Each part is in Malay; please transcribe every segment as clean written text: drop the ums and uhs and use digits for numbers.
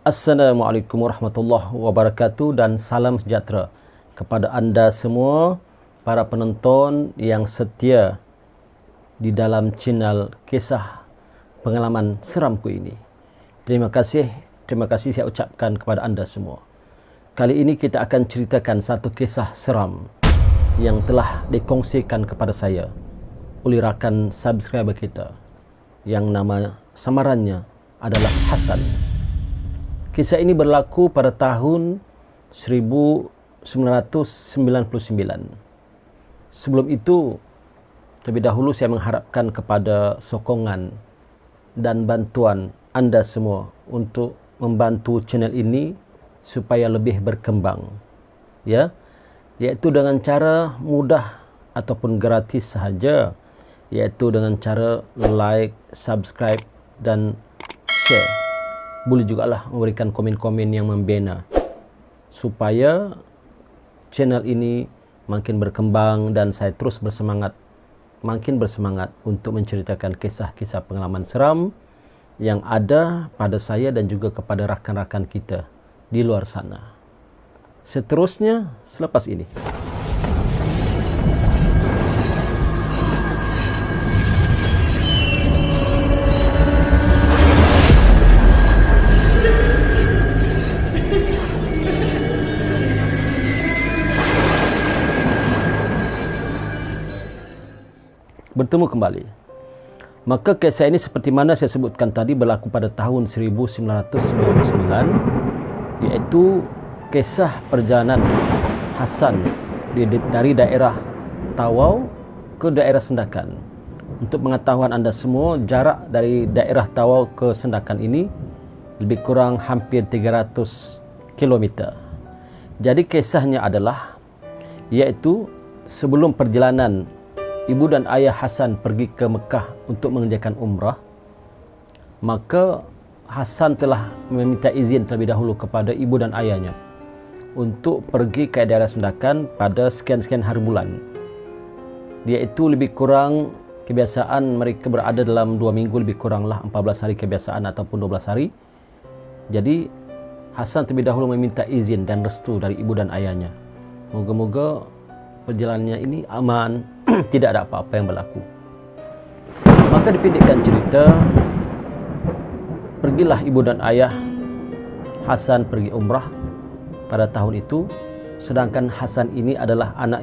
Assalamualaikum warahmatullahi wabarakatuh dan salam sejahtera kepada anda semua para penonton yang setia di dalam channel kisah pengalaman seramku ini. Terima kasih saya ucapkan kepada anda semua. Kali ini kita akan ceritakan satu kisah seram yang telah dikongsikan kepada saya oleh rakan subscriber kita yang nama samarannya adalah Hasan. Kisah ini berlaku pada tahun 1999. Sebelum itu, terlebih dahulu saya mengharapkan kepada sokongan dan bantuan anda semua untuk membantu channel ini supaya lebih berkembang, ya, iaitu dengan cara mudah ataupun gratis sahaja, iaitu dengan cara like, subscribe dan share. Boleh jugalah memberikan komen-komen yang membina supaya channel ini makin berkembang dan saya terus makin bersemangat untuk menceritakan kisah-kisah pengalaman seram yang ada pada saya dan juga kepada rakan-rakan kita di luar sana. Seterusnya selepas ini. Bertemu kembali. Maka kisah ini seperti mana saya sebutkan tadi berlaku pada tahun 1999, iaitu kisah perjalanan Hasan dari daerah Tawau ke daerah Sendakan. Untuk pengetahuan anda semua, jarak dari daerah Tawau ke Sendakan ini lebih kurang hampir 300 km. Jadi kisahnya adalah, iaitu sebelum perjalanan ibu dan ayah Hasan pergi ke Mekah untuk mengerjakan umrah, maka Hasan telah meminta izin terlebih dahulu kepada ibu dan ayahnya untuk pergi ke daerah Sendakan pada sekian-sekian hari bulan. Iaitu lebih kurang kebiasaan mereka berada dalam 2 minggu, lebih kuranglah 14 hari kebiasaan ataupun 12 hari. Jadi Hasan terlebih dahulu meminta izin dan restu dari ibu dan ayahnya. Moga-moga perjalanannya ini aman, tidak ada apa-apa yang berlaku. Maka dipendekkan cerita, pergilah ibu dan ayah Hasan pergi umrah pada tahun itu. Sedangkan Hasan ini adalah anak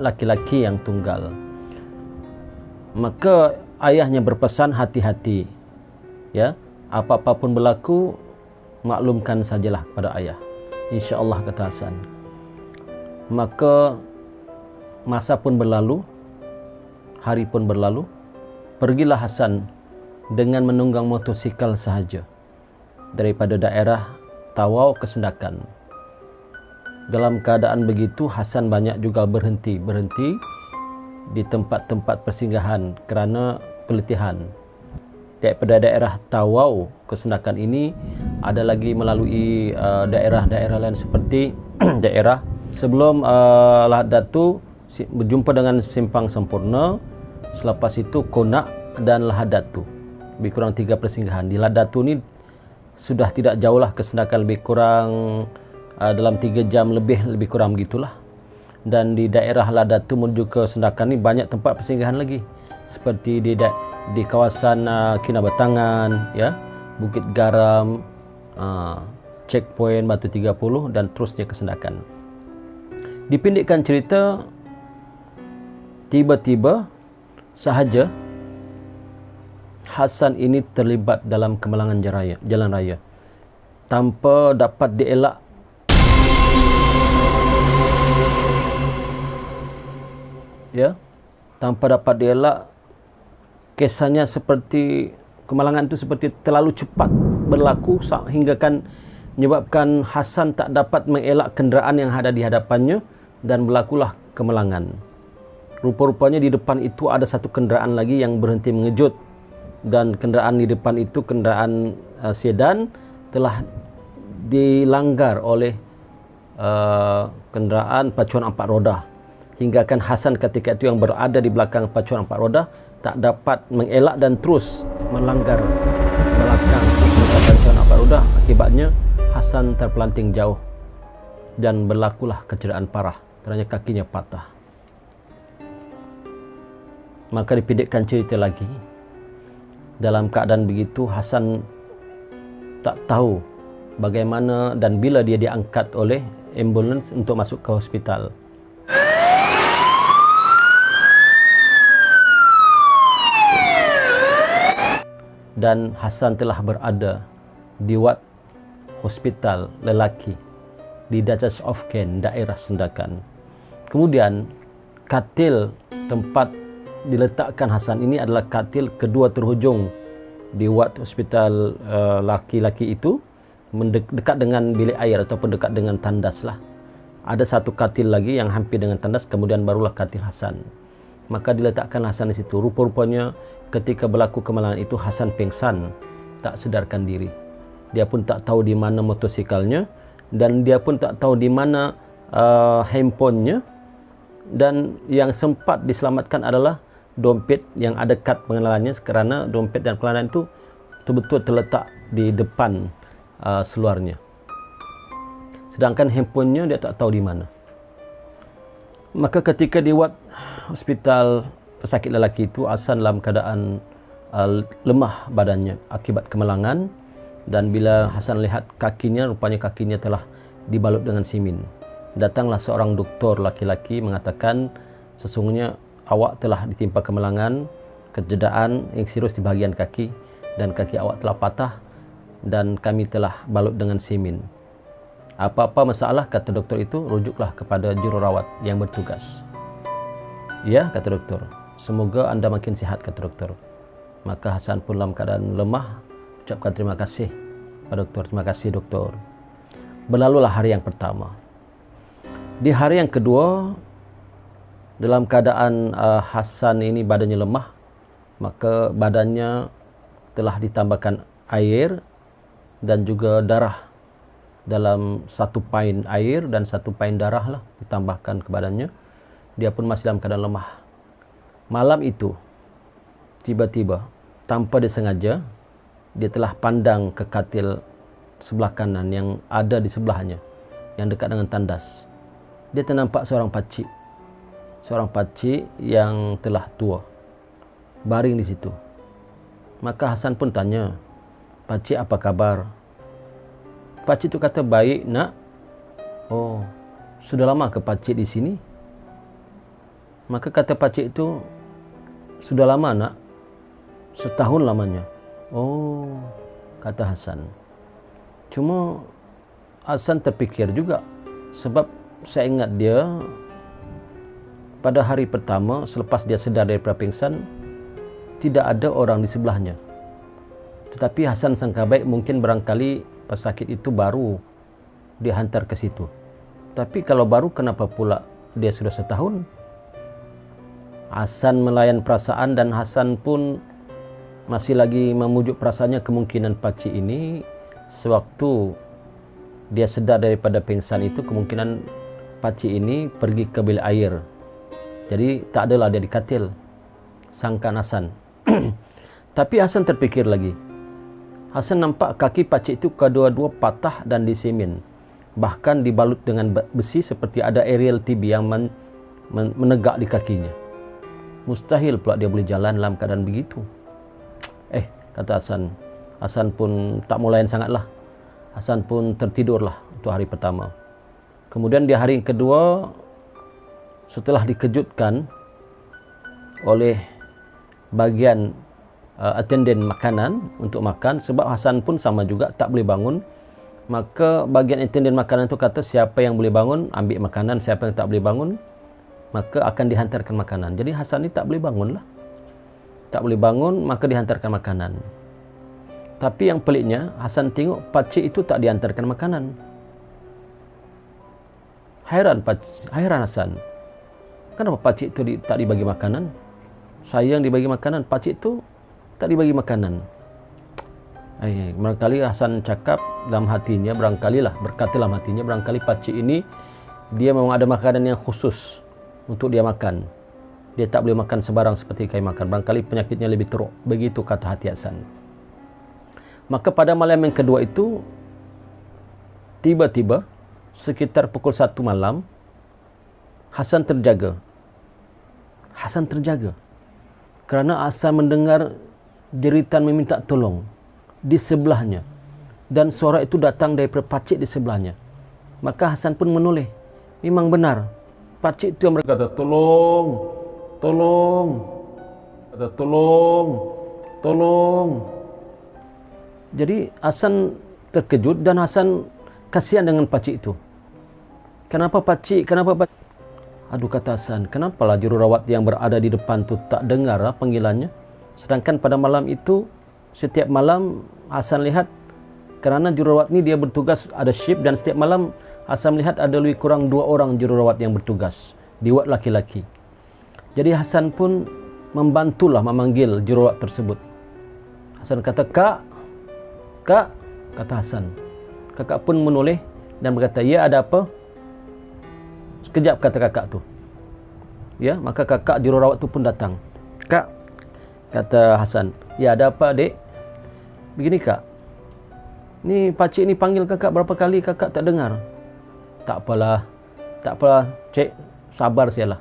laki-laki yang tunggal. Maka ayahnya berpesan hati-hati, ya, apa-apa pun berlaku maklumkan sajalah kepada ayah, insya-Allah, kata Hasan. Maka masa pun berlalu, hari pun berlalu. Pergilah Hasan dengan menunggang motosikal sahaja daripada daerah Tawau ke Sendakan. Dalam keadaan begitu, Hasan banyak juga berhenti di tempat-tempat persinggahan kerana keletihan. Daripada daerah Tawau ke Sendakan ini ada lagi melalui daerah-daerah lain seperti daerah sebelum Lahad Datu berjumpa dengan Simpang Sempurna. Selepas itu Konak dan Lahad Datu. Lebih kurang 3 persinggahan. Di Lahad Datu ni sudah tidak jauh lah ke Sendakan, lebih kurang dalam 3 jam lebih kurang begitulah. Dan di daerah Lahad Datu menuju ke Sendakan ni banyak tempat persinggahan lagi. Seperti di kawasan Kinabatangan, ya, Bukit Garam, Checkpoint Batu 30 dan terusnya ke Sendakan. Dipendekkan cerita, tiba-tiba sahaja Hasan ini terlibat dalam kemalangan jalan raya tanpa dapat dielak. Ya, tanpa dapat dielak. Kisahnya seperti kemalangan itu seperti terlalu cepat berlaku hingga kan menyebabkan Hasan tak dapat mengelak kenderaan yang ada di hadapannya dan berlakulah kemalangan. Rupa-rupanya di depan itu ada satu kenderaan lagi yang berhenti mengejut, dan kenderaan di depan itu, kenderaan sedan, telah dilanggar oleh kenderaan pacuan 4 roda. Hingga kan Hasan ketika itu yang berada di belakang pacuan 4 roda tak dapat mengelak dan terus melanggar belakang Sarudah. Akibatnya Hasan terpelanting jauh dan berlakulah kecederaan parah. Ternyata kakinya patah. Maka dipendekkan cerita lagi. Dalam keadaan begitu, Hasan tak tahu bagaimana dan bila dia diangkat oleh ambulans untuk masuk ke hospital. Dan Hasan telah berada di ward hospital lelaki di Duchess of Kent, daerah Sendakan. Kemudian katil tempat diletakkan Hasan ini adalah katil kedua terhujung di ward hospital laki-laki itu, dekat dengan bilik air ataupun dekat dengan tandas lah. Ada satu katil lagi yang hampir dengan tandas, kemudian barulah katil Hasan. Maka diletakkan Hasan di situ. Rupa-rupanya ketika berlaku kemalangan itu Hasan pingsan, tak sedarkan diri. Dia pun tak tahu di mana motosikalnya, dan dia pun tak tahu di mana handphonenya. Dan yang sempat diselamatkan adalah dompet yang ada kad pengenalannya, kerana dompet dan pengenalan itu betul-betul terletak di depan seluarnya. Sedangkan handphonenya dia tak tahu di mana. Maka ketika di ward hospital pesakit lelaki itu, Hasan dalam keadaan lemah badannya akibat kemalangan. Dan bila Hasan lihat kakinya, rupanya kakinya telah dibalut dengan simin. Datanglah seorang doktor laki-laki mengatakan, sesungguhnya awak telah ditimpa kemalangan, kecederaan yang serius di bahagian kaki, dan kaki awak telah patah dan kami telah balut dengan simin. Apa-apa masalah, kata doktor itu, rujuklah kepada jururawat yang bertugas. Ya, kata doktor, semoga anda makin sihat, kata doktor. Maka Hasan pun dalam keadaan lemah ucapkan terima kasih pada doktor. Terima kasih doktor. Berlalulah hari yang pertama. Di hari yang kedua, dalam keadaan Hasan ini badannya lemah, maka badannya telah ditambahkan air dan juga darah. Dalam 1 pain air dan 1 pain darah lah ditambahkan ke badannya. Dia pun masih dalam keadaan lemah. Malam itu, tiba-tiba, tanpa disengaja, dia telah pandang ke katil sebelah kanan yang ada di sebelahnya, yang dekat dengan tandas. Dia ternampak seorang pakcik. Seorang pakcik yang telah tua, baring di situ. Maka Hasan pun tanya, "Pakcik, apa kabar?" Pakcik itu kata, "Baik, nak." "Oh, sudah lama ke pakcik di sini?" Maka kata pakcik itu, "Sudah lama, nak. Setahun lamanya." "Oh," kata Hasan. Cuma Hasan terfikir juga, sebab saya ingat dia pada hari pertama selepas dia sedar daripada pingsan, tidak ada orang di sebelahnya. Tetapi Hasan sangka baik, mungkin barangkali pesakit itu baru dihantar ke situ. Tapi kalau baru, kenapa pula dia sudah setahun? Hasan melayan perasaan, dan Hasan pun masih lagi memujuk perasaannya, kemungkinan pakcik ini sewaktu dia sedar daripada pingsan itu, kemungkinan pakcik ini pergi ke bilik air. Jadi tak adalah dia dikatil, sangka Hasan. Tapi Hasan terfikir lagi. Hasan nampak kaki pakcik itu kedua-dua patah dan disimin, bahkan dibalut dengan besi seperti ada aerial TB yang menegak di kakinya. Mustahil pula dia boleh jalan dalam keadaan begitu. Kata Hasan. Hasan pun tak mau layan sangatlah. Hasan pun tertidurlah untuk hari pertama. Kemudian di hari kedua, setelah dikejutkan oleh bagian attendant makanan untuk makan, sebab Hasan pun sama juga tak boleh bangun, maka bagian attendant makanan itu kata, siapa yang boleh bangun ambil makanan, siapa yang tak boleh bangun maka akan dihantarkan makanan. Jadi Hasan ni tak boleh bangun lah. Tak boleh bangun, maka dihantarkan makanan. Tapi yang peliknya, Hasan tengok pakcik itu tak dihantarkan makanan. Hairan Hasan. Kenapa pakcik itu tak dibagi makanan? Saya yang dibagi makanan, pakcik itu tak dibagi makanan. Barangkali Hasan cakap dalam hatinya, berkata dalam hatinya, barangkali pakcik ini dia memang ada makanan yang khusus untuk dia makan. Dia tak boleh makan sebarang seperti kami makan. Barangkali penyakitnya lebih teruk. Begitu kata hati Hasan. Maka pada malam yang kedua itu, tiba-tiba sekitar pukul 1 malam, Hasan terjaga. Hasan terjaga kerana Hasan mendengar jeritan meminta tolong di sebelahnya. Dan suara itu datang daripada pakcik di sebelahnya. Maka Hasan pun menoleh. Memang benar. Pakcik itu yang berkata, tolong, tolong. Kata, tolong, tolong. Jadi Hasan terkejut dan Hasan kasihan dengan pakcik itu. Kenapa pakcik? Kenapa pakcik? Aduh, kata Hasan, kenapalah jururawat yang berada di depan tu tak dengar panggilannya? Sedangkan pada malam itu, setiap malam Hasan lihat, kerana jururawat ni dia bertugas ada shift, dan setiap malam Hasan melihat ada lebih kurang 2 orang jururawat yang bertugas di ward laki-laki. Jadi Hasan pun membantulah memanggil jururawat tersebut. Hasan kata, Kak, kata Hasan. Kakak pun menoleh dan berkata, ya, ada apa? Sekejap, kata kakak tu. Ya, maka kakak jururawat tu pun datang. Kak, kata Hasan, ya, ada apa, dek? Begini, Kak. Ni pakcik ni panggil kakak berapa kali kakak tak dengar. Tak apalah, cik, sabar sialah.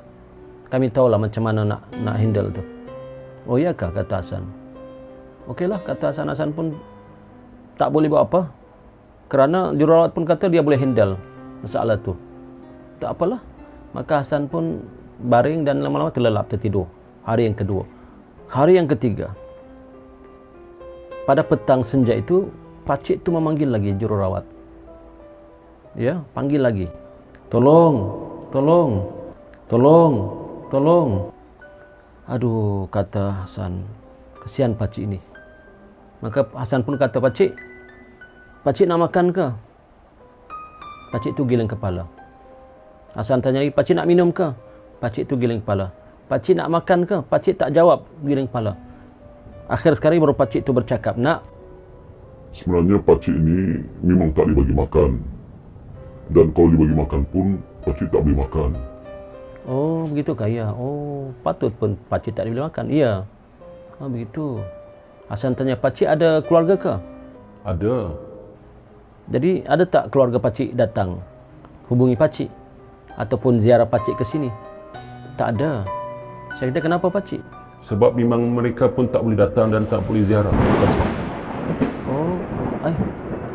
Kami tahulah macam mana nak handle tu. Oh ya kah, kata Hasan. Okeylah, kata Hasan. Hasan pun tak boleh buat apa. Kerana jururawat pun kata dia boleh handle masalah tu. Tak apalah. Maka Hasan pun baring dan lama-lama terlelap, tertidur. Hari yang kedua. Hari yang ketiga. Pada petang senja itu, pakcik tu memanggil lagi jururawat. Ya, panggil lagi. Tolong, tolong, tolong, tolong. Aduh, kata Hasan, kesian pakcik ini. Maka Hasan pun kata, pakcik nak makan ke? Pakcik tu giling kepala. Hasan tanya lagi, pakcik nak minum ke? Pakcik tu giling kepala. Pakcik nak makan ke? Pakcik tak jawab, giling kepala. Akhir sekali baru pakcik tu bercakap, nak, sebenarnya pakcik ini memang tak boleh bagi makan. Dan kalau dibagi makan pun, pakcik tak boleh makan. Oh, begitu kah? Ya. Oh, patut pun pakcik tak boleh makan. Ya. Oh, begitu. Hasan tanya, pakcik ada keluarga ke? Ada. Jadi, ada tak keluarga pakcik datang hubungi pakcik? Ataupun ziarah pakcik ke sini? Tak ada. Saya kata, kenapa pakcik? Sebab memang mereka pun tak boleh datang dan tak boleh ziarah pakcik. Oh,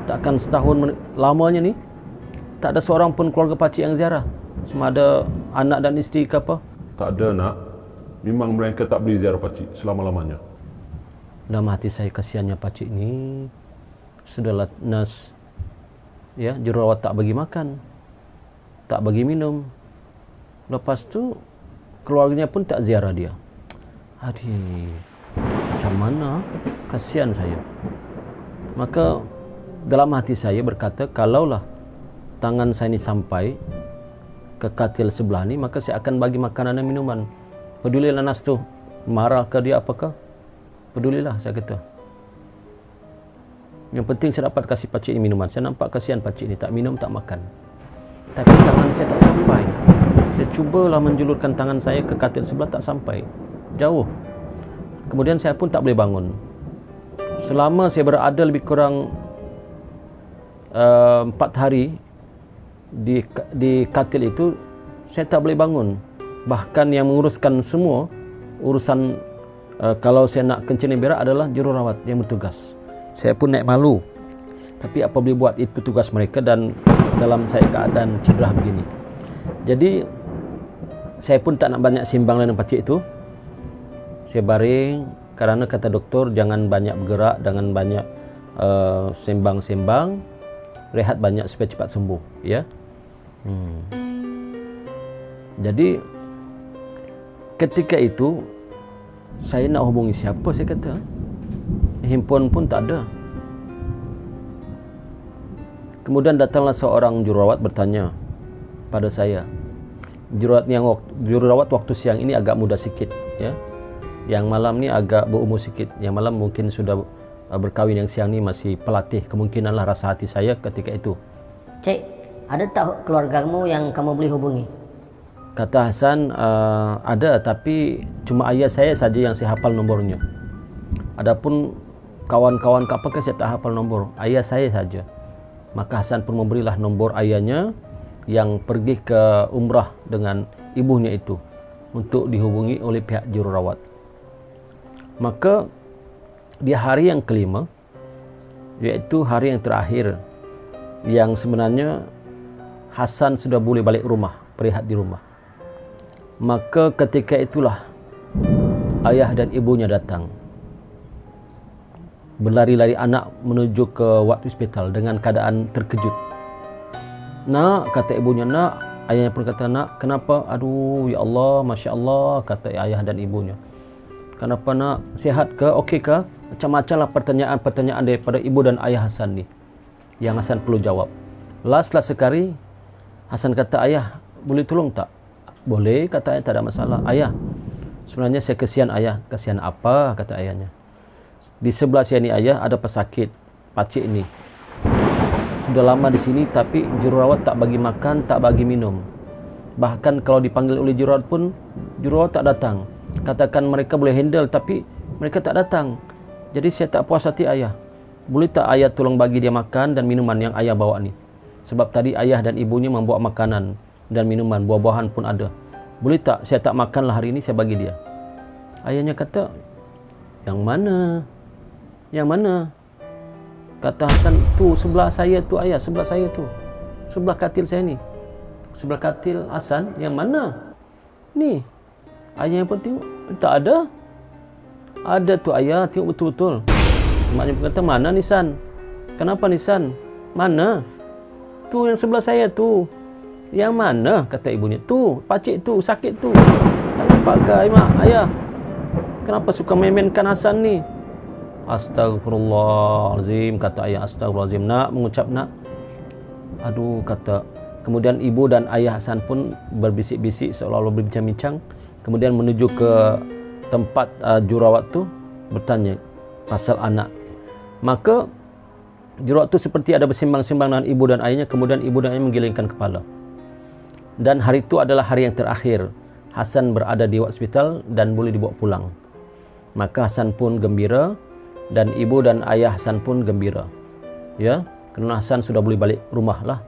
takkan setahun lamanya ni tak ada seorang pun keluarga pakcik yang ziarah? Cuma ada anak dan isteri ke apa? Tak ada, nak. Memang mereka tak boleh ziarah pakcik selama-lamanya. Dalam hati saya, kasihannya pakcik ni. Sudahlah nas, ya, jururawat tak bagi makan, tak bagi minum. Lepas tu keluarganya pun tak ziarah dia. Aduh, macam mana? Kasihan saya. Maka dalam hati saya berkata, kalaulah tangan saya ini sampai ke katil sebelah ni, maka saya akan bagi makanan dan minuman. Pedulilah nas tu, marah ke dia apakah? Pedulilah, saya kata. Yang penting saya dapat kasih pakcik ni minuman. Saya nampak kasihan pakcik ni, tak minum, tak makan. Tapi tangan saya tak sampai. Saya cubalah menjulurkan tangan saya ke katil sebelah, tak sampai. Jauh. Kemudian saya pun tak boleh bangun. Selama saya berada lebih kurang 4 hari di katil itu, saya tak boleh bangun. Bahkan yang menguruskan semua urusan, kalau saya nak kencing berak adalah jururawat yang bertugas. Saya pun naik malu. Tapi apa boleh buat, itu tugas mereka, dan dalam saya keadaan cedera begini. Jadi saya pun tak nak banyak simbang dengan pakcik itu. Saya baring, kerana kata doktor jangan banyak bergerak, jangan banyak sembang-sembang, rehat banyak supaya cepat sembuh, ya. Jadi ketika itu saya nak hubungi siapa, saya kata. Handphone pun tak ada. Kemudian datanglah seorang jururawat bertanya pada saya. Jururawat waktu siang ini agak muda sikit, ya. Yang malam ni agak berumur sikit. Yang malam mungkin sudah berkahwin, yang siang ni masih pelatih. Kemungkinanlah rasa hati saya ketika itu. Cik, ada tak keluargamu yang kamu boleh hubungi? Kata Hasan, ada, tapi cuma ayah saya saja yang saya hafal nombornya. Adapun kawan-kawan apakah saya tak hafal nombor, ayah saya saja. Maka Hasan pun memberilah nombor ayahnya yang pergi ke umrah dengan ibunya itu untuk dihubungi oleh pihak jururawat. Maka di hari yang kelima, iaitu hari yang terakhir, yang sebenarnya Hasan sudah boleh balik rumah, berehat di rumah. Maka ketika itulah ayah dan ibunya datang. Berlari-lari anak menuju ke ward hospital dengan keadaan terkejut. Nak, kata ibunya, nak. Ayahnya pun kata, nak, kenapa? Aduh, ya Allah, Masya Allah, kata ayah dan ibunya. Kenapa nak? Sihat ke? Okey ke? Macam-macam lah pertanyaan-pertanyaan daripada ibu dan ayah Hasan ni, yang Hasan perlu jawab. Last sekali, Hasan kata, ayah, boleh tolong tak? Boleh, kata ayah, tak ada masalah. Ayah, sebenarnya saya kesian ayah. Kesian apa? Kata ayahnya. Di sebelah sini ayah ada pesakit, pakcik ni. Sudah lama di sini tapi jururawat tak bagi makan, tak bagi minum. Bahkan kalau dipanggil oleh jururawat pun, jururawat tak datang. Katakan mereka boleh handle tapi mereka tak datang. Jadi saya tak puas hati ayah. Boleh tak ayah tolong bagi dia makan dan minuman yang ayah bawa ni? Sebab tadi ayah dan ibunya membawa makanan dan minuman, buah-buahan pun ada. Boleh tak saya tak makanlah hari ini, saya bagi dia? Ayahnya kata, yang mana? Yang mana? Kata Hasan, tu sebelah saya tu ayah, sebelah saya tu. Sebelah katil saya ni. Sebelah katil Hasan, yang mana? Ni. Ayah pun tengok, tak ada. Ada tu ayah, tengok betul-betul. Maknya pun kata, mana Nisan? Kenapa Nisan? Mana? Tu yang sebelah saya tu. Yang mana? Kata ibunya. Tu, pakcik tu, sakit tu. Tak nampak ke ayah? Kenapa suka main-mainkan Hasan ni? Astagfirullahalazim, kata ayah. Astagfirullahalazim, nak mengucap nak. Aduh, kata. Kemudian ibu dan ayah Hasan pun berbisik-bisik seolah-olah berbincang-bincang. Kemudian menuju ke tempat jururawat tu, bertanya pasal anak. Maka jururawat tu seperti ada bersimbang-simbang dengan ibu dan ayahnya. Kemudian ibu dan ayah menggelengkan kepala. Dan hari itu adalah hari yang terakhir Hasan berada di ward hospital dan boleh dibawa pulang. Maka Hasan pun gembira dan ibu dan ayah Hasan pun gembira. Ya, kerana Hasan sudah boleh balik rumah lah.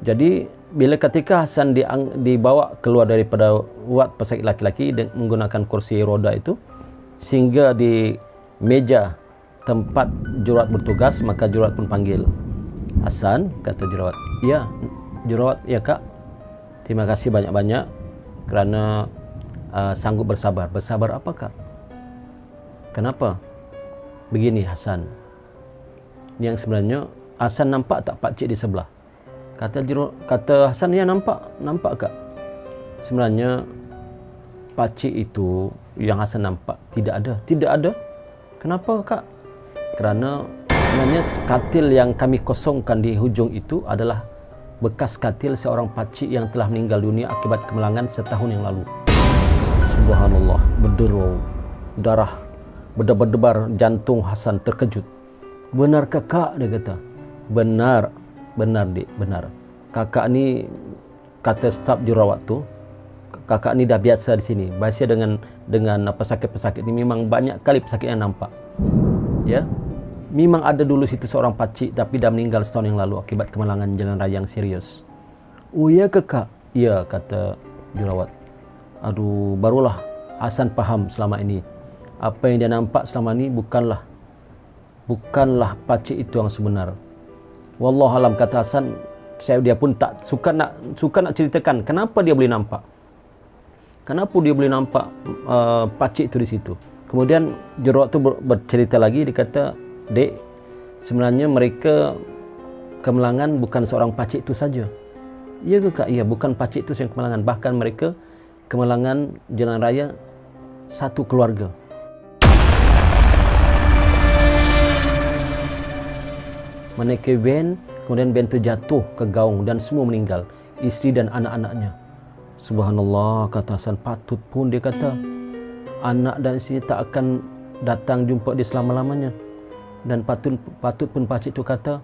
Jadi bila ketika Hasan dibawa keluar daripada ward pesakit laki-laki menggunakan kursi roda itu, sehingga di meja tempat jururawat bertugas, maka jururawat pun panggil. Hasan, kata jururawat. Ya, jururawat, ya kak. Terima kasih banyak-banyak kerana sanggup bersabar. Bersabar apa kak? Kenapa? Begini Hasan. Yang sebenarnya Hasan nampak tak pakcik di sebelah? Kata Hasan, ya nampak kak. Sebenarnya pakcik itu yang Hasan nampak tidak ada. Kenapa kak? Kerana sebenarnya katil yang kami kosongkan di hujung itu adalah bekas katil seorang pakcik yang telah meninggal dunia akibat kemelangan setahun yang lalu. Subhanallah, berderu darah, berdebar-debar jantung Hasan terkejut. Benarkah kak? Dia kata. Benar dik, benar. Kakak ni, kata staf jururawat tu, kakak ni dah biasa di sini. Biasa dengan pesakit-pesakit ni, memang banyak kali pesakit yang nampak. Ya. Memang ada dulu situ seorang pakcik tapi dah meninggal setahun yang lalu akibat kemalangan jalan raya yang serius. Oh ya ke kak? Ya, kata jururawat. Aduh, barulah Hasan faham selama ini. Apa yang dia nampak selama ini bukanlah pakcik itu yang sebenar. Wallahualam, kata Hasan, dia pun tak suka nak ceritakan kenapa dia boleh nampak. Kenapa dia boleh nampak pakcik itu di situ. Kemudian jururawat tu bercerita lagi, dia kata, dek, sebenarnya mereka kemelangan bukan seorang pakcik itu saja. Ya ke kak? Ya, bukan pakcik itu yang kemelangan. Bahkan mereka kemelangan jalan raya satu keluarga. Menaiki van, kemudian van itu jatuh ke gaung dan semua meninggal. Isteri dan anak-anaknya. Subhanallah, kata Hasan, patut pun dia kata anak dan isteri tak akan datang jumpa dia selama-lamanya. Dan patut pun pakcik itu kata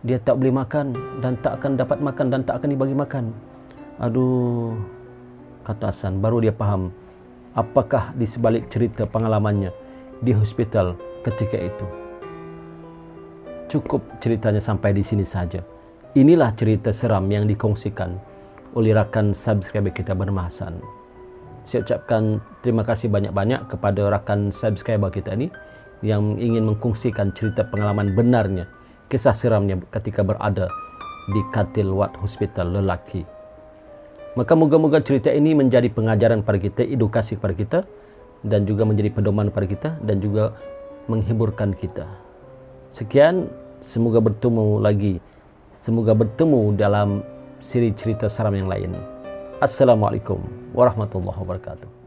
dia tak boleh makan dan tak akan dapat makan dan tak akan dibagi makan. Aduh, kata Hasan, baru dia faham apakah di sebalik cerita pengalamannya di hospital ketika itu. cukup ceritanya sampai di sini saja. Inilah cerita seram yang dikongsikan oleh rakan subscriber kita bernama Hasan. Saya ucapkan terima kasih banyak-banyak kepada rakan subscriber kita ini yang ingin mengkongsikan cerita pengalaman benarnya, kisah seramnya ketika berada di katil ward hospital lelaki. Maka moga-moga cerita ini menjadi pengajaran pada kita, edukasi kepada kita, dan juga menjadi pedoman pada kita, dan juga menghiburkan kita. Sekian, semoga bertemu lagi. Semoga bertemu dalam siri cerita seram yang lain. Assalamualaikum warahmatullahi wabarakatuh.